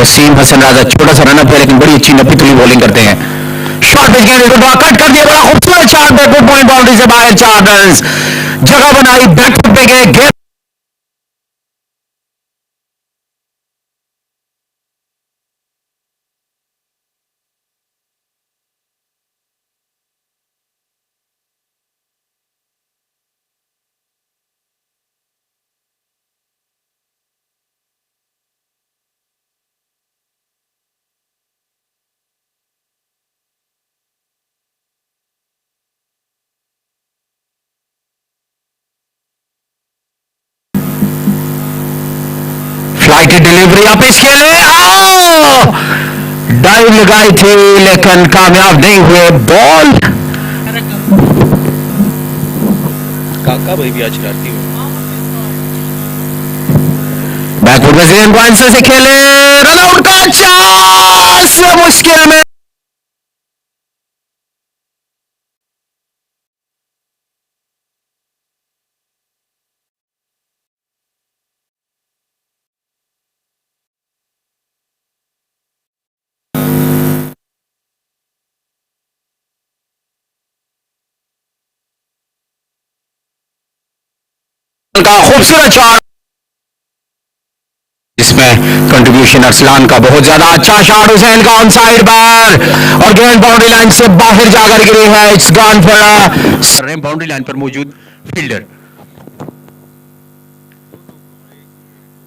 वसीम हसन राजा, छोटा सा रनअप है लेकिन बड़ी अच्छी नपी तुली बॉलिंग करते हैं। शॉट पिच गेंद को कट कर दिया, बड़ा खूबसूरत शॉट, बैकवर्ड पॉइंट बाउंड्री से बाहर, 4 रन। जगह बनाई, बैकफुट पे गए, गेंद फ्लाइट डिलीवरी आप इस खेले, डाइव लगाई थी लेकिन कामयाब नहीं हुए। बॉल काका भाई भी आज शरारती हुए। बैकवर्ड में गेंद को आंसर से खेले, रन आउट का चांस मुश्किल में। का खूबसूरत शॉट, इसमें कंट्रीब्यूशन अरसलान का बहुत ज्यादा अच्छा शॉट, हुसैन का ऑन साइड बार और गेंद बाउंड्री लाइन से बाहर जाकर गिरी है। It's gone for boundary line पर मौजूद फील्डर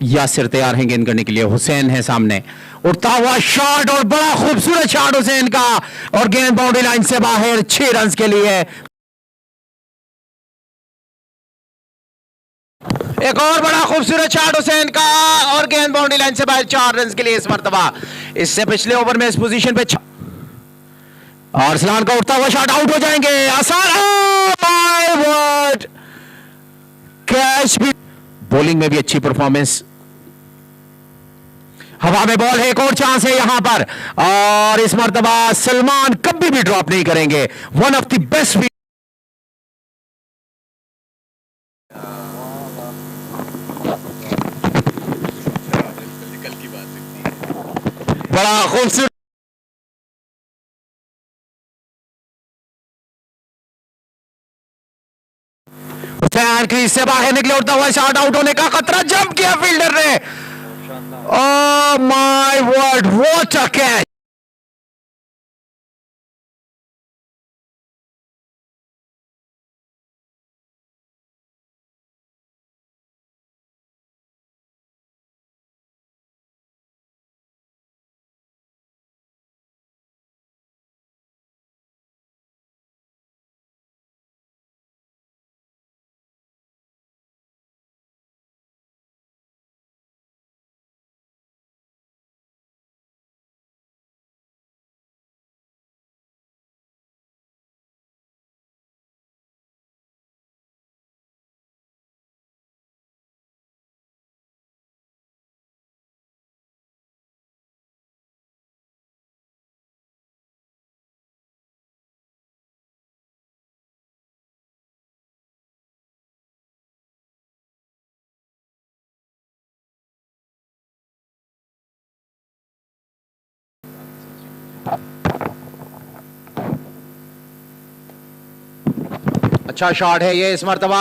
यासिर तैयार हैं गेंद करने के लिए। हुसैन है सामने, उड़ता हुआ शॉट और बड़ा खूबसूरत शॉट हुसैन का और गेंद बाउंड्री लाइन से बाहर, 6 रन के लिए। एक और बड़ा खूबसूरत शॉट हुसैन का और गेंद बाउंड्री लाइन से बाहर, 4 रन के लिए इस मर्तबा। इससे पिछले ओवर में इस पोजीशन पे और अरसलान का उठता हुआ शॉट, आउट हो जाएंगे आसान। माय वर्ड, कैच भी, बॉलिंग में भी अच्छी परफॉर्मेंस। हवा में बॉल है, एक और चांस है यहां पर और इस मर्तबा सलमान कभी भी ड्रॉप नहीं करेंगे। वन ऑफ द बेस्ट, बड़ा खूबसूरत हुसैन क्रीज से बाहर निकले, उड़ता हुआ शॉट, आउट होने का खतरा, जंप किया फील्डर ने। Oh my word, what a catch. अच्छा शॉट है ये, इस मर्तबा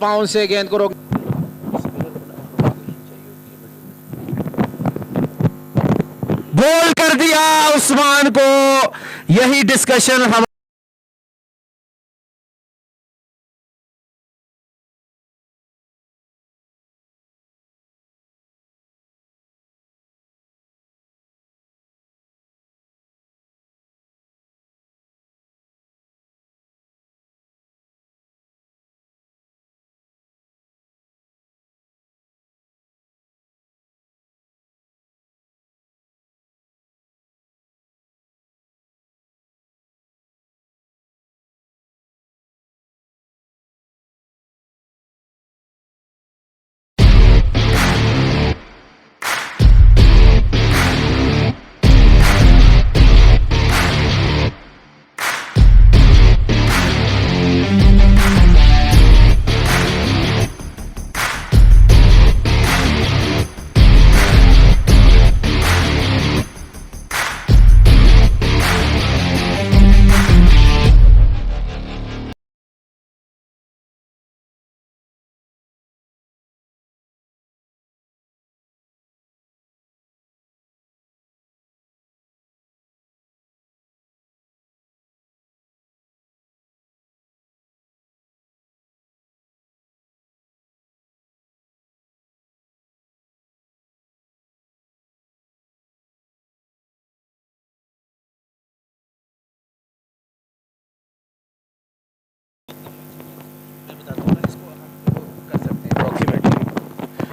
पाँव से गेंद को रोक, बोल कर दिया उस्मान को। यही डिस्कशन हम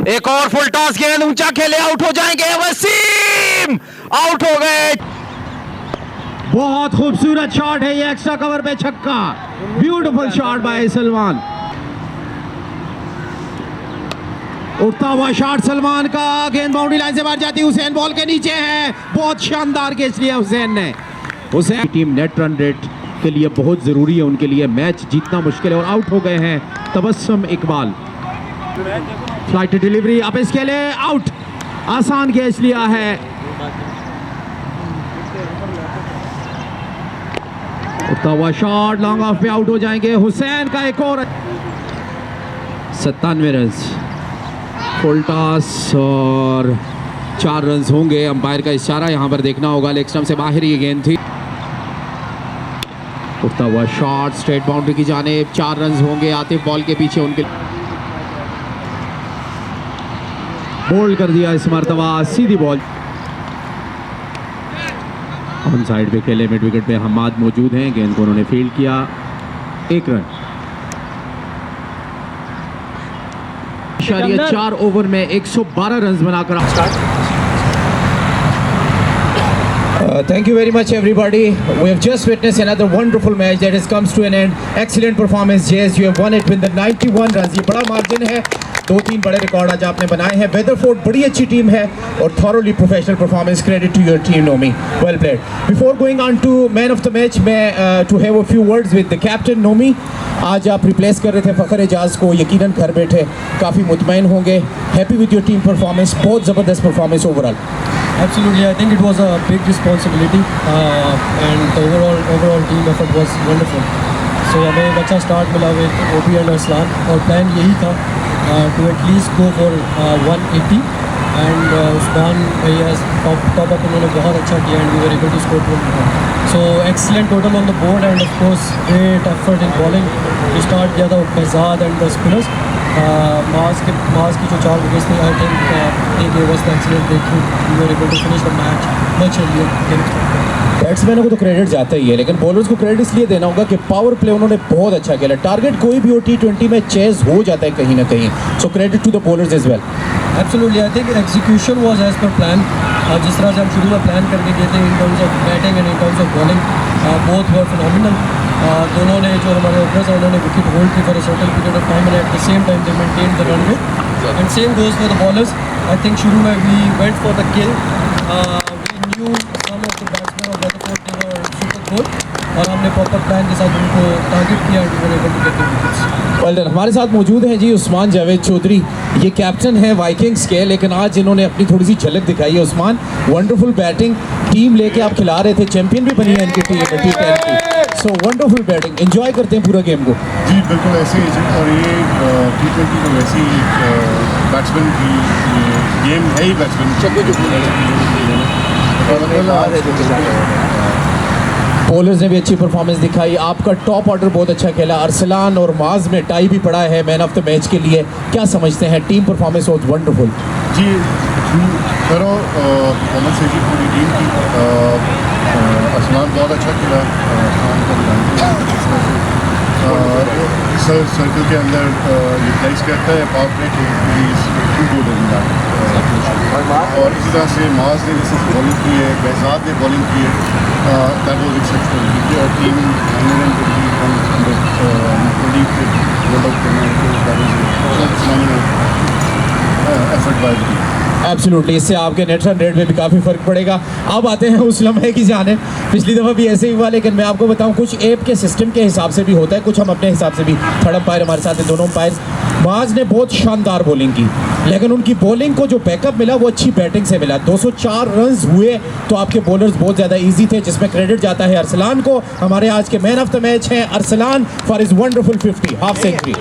एक और फुल टॉस, गेंद ऊंचा खेले, आउट हो जाएंगे वसीम, आउट हो गए। बहुत खूबसूरत शॉट है ये, एक्स्ट्रा कवर पे छक्का, ब्यूटीफुल शॉट बाय सलमान। उठता हुआ शॉट सलमान का, गेंद बाउंड्री लाइन से बाहर जाती है, हुसैन बॉल के नीचे है, बहुत शानदार कैच लिया हुसैन ने। Hussain team net run rate के लिए बहुत जरूरी है, उनके लिए मैच जीतना मुश्किल है, और आउट हो गए हैं तबस्सुम इकबाल। फ्लाइट डिलीवरी अब इसके लिए आउट, आसान कैच लिया है। उठता हुआ शॉट लॉन्ग ऑफ पे, आउट हो जाएंगे। हुसैन का एक और 97 रन, फुल टॉस और 4 रन होंगे। अंपायर का इशारा यहां पर देखना होगा, लेग स्टंप से बाहर ये गेंद थी। उठता हुआ शॉट स्ट्रेट बाउंड्री की जानिब, 4 रन होंगे। आतिफ बॉल के पीछे, उनके बोल्ड कर दिया इस मरतबा, सीधी बॉल। ऑन साइड पे खेले, मिड विकेट पे हमाद मौजूद हैं, गेंद को उन्होंने फील्ड किया, 1 रन। 4 ओवर में 112 रन बनाकर। Thank you very much everybody. We have just witnessed another wonderful match that has comes to an end. Excellent performance Jazz, you have won it with the 91 runs. ये बड़ा margin है, 2-3 बड़े record आज आपने बनाए हैं। वेदरफोर्ड बड़ी अच्छी टीम है और thoroughly professional performance. Credit to your team, Nomi. Well played. Before going on to man of the match, मैं to have a few words with the captain Nomi. आज आप रिप्लेस कर रहे थे फ़खर एजाज को, यकीनन घर बैठे काफ़ी मुतमईन होंगे। Happy with your team performance, बहुत ज़बरदस्त performance overall. Absolutely, I think it was a big responsibility and the overall team effort was wonderful. So हमें एक अच्छा स्टार्ट मिला with OP and अरसलान, और प्लान यही था to at least go for 180 and Usman भैया टॉप अप उन्होंने बहुत अच्छा किया and we were able to score 21. So excellent total on the board and of course great effort in bowling. We start किया था Behzad and the spinners. माज की जो 4 विकेट्स थी, I think they gave us the excellent breakthrough. We were able to finish the match much earlier than expected. बैट्समैनों को तो credit जाता ही है, लेकिन बॉलर्स को क्रेडिट इसलिए देना होगा कि पावर प्ले उन्होंने बहुत अच्छा खेला। टारगेट कोई भी हो T20 में चेज हो जाता है कहीं ना कहीं, so credit to the bowlers as well. Absolutely, I think execution was as per plan. जिस तरह से हम शुरू में प्लान करके गए थे in terms of batting and in terms of bowling, both were phenomenal. दोनों ने जो हमारे ओपनर्स हैं उन्होंने विकेट होल्ड की for a certain period of time and at the same time they maintained the run rate. And same goes for the bowlers. I think शुरू में we went for the kill. We knew some of the batsmen of Weatherford they were super good और हमने proper plan के साथ उनको target किया and we were able to get the wickets. Well done. हमारे साथ मौजूद हैं जी उस्मान जावेद चौधरी, ये कैप्टन है वाइकिंग्स के, लेकिन आज इन्होंने अपनी थोड़ी सी झलक दिखाई है। उस्मान, वंडरफुल बैटिंग, टीम लेके आप खिला रहे थे, चैंपियन भी बनी है इनकी टीम T10 की, सो वंडरफुल बैटिंग, एंजॉय करते हैं पूरा गेम को। जी बिल्कुल ऐसे ही जी, और ये T20 तो वैसे ही बैट्समैन की गेम है ही, बॉलर्स ने भी अच्छी परफॉर्मेंस दिखाई, आपका टॉप ऑर्डर बहुत अच्छा खेला। अरसलान और माज में टाई भी पड़ा है मैन ऑफ द मैच के लिए, क्या समझते हैं? Team performance was wonderful. जी करो परफॉर्मेंस है जी पूरी टीम की। अरसलान बहुत अच्छा खेला, सर्कल के अंदर यूटिलाइज करता है पावर प्ले को, और इसी तरह से माज ने जैसे बॉलिंग की है, behzad ने बॉलिंग की है, दैट वाज एक्सेप्शनल। और team 120 effort by the team. Absolutely, इससे आपके नेट रन रेट में भी काफ़ी फ़र्क पड़ेगा। अब आते हैं उस लम्हे की जाने, पिछली दफ़ा भी ऐसे ही हुआ, लेकिन मैं आपको बताऊं कुछ ऐप के सिस्टम के हिसाब से भी होता है, कुछ हम अपने हिसाब से भी। थर्ड अंपायर हमारे साथ हैं, दोनों अंपायर। माज ने बहुत शानदार बॉलिंग की, लेकिन उनकी बॉलिंग को जो बैकअप मिला वो अच्छी बैटिंग से मिला। 204 रन हुए तो आपके बॉलर्स बहुत ज़्यादा ईजी थे, जिसमें क्रेडिट जाता है अरसलान को। हमारे आज के मैन ऑफ द मैच हैं Arsalan for his wonderful 50 half century.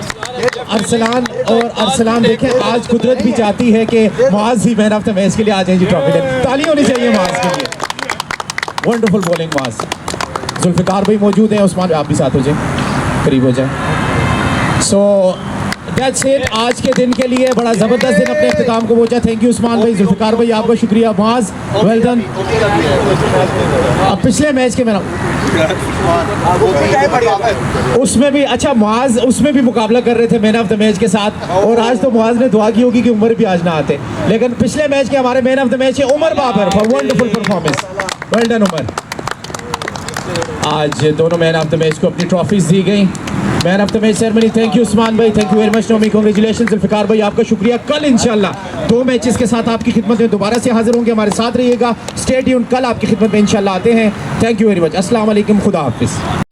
Arsalan देखें, आज कुदरत भी चाहती है कि माज ही मैन ऑफ द मैच के लिए आ जाए जी ट्रॉफी लेने। ताली होनी चाहिए माज के लिए, वंडरफुल बॉलिंग माज। जुल्फिकार भाई मौजूद हैं, उस्मान आप भी साथ हो जाए, करीब हो जाए। सो दैट्स इट, आज के दिन के लिए बड़ा ज़बरदस्त दिन अपने इख्तिताम को पहुंचा। थैंक यू उस्मान भाई, जुल्फिकार भाई आपका शुक्रिया, माज वेल डन। अब पिछले मैच के मैन उसमें भी अच्छा मुआज उसमें भी मुकाबला कर रहे थे मैन ऑफ द मैच के साथ, और आज तो मुआज ने दुआ की होगी कि उमर भी आज ना आते, लेकिन पिछले मैच के हमारे मैन ऑफ द मैच है Umar Babar for wonderful performance. Well done Umar. आज दोनों मैन ऑफ द मैच को अपनी ट्रॉफीज दी गई। Man of the match ceremony, thank you Usman भाई, thank you very much Nomi, congratulation Zulfiqar भाई, आपका शुक्रिया। कल इंशाल्लाह 2 मैचेस के साथ आपकी खिदमत में दोबारा से हाजिर होंगे, हमारे साथ रहिएगा, स्टे ट्यून्ड, कल आपकी खिदमत में इंशाल्लाह आते हैं। थैंक यू वेरी मच, अस्सलाम वालेकुम, खुदा हाफिज़।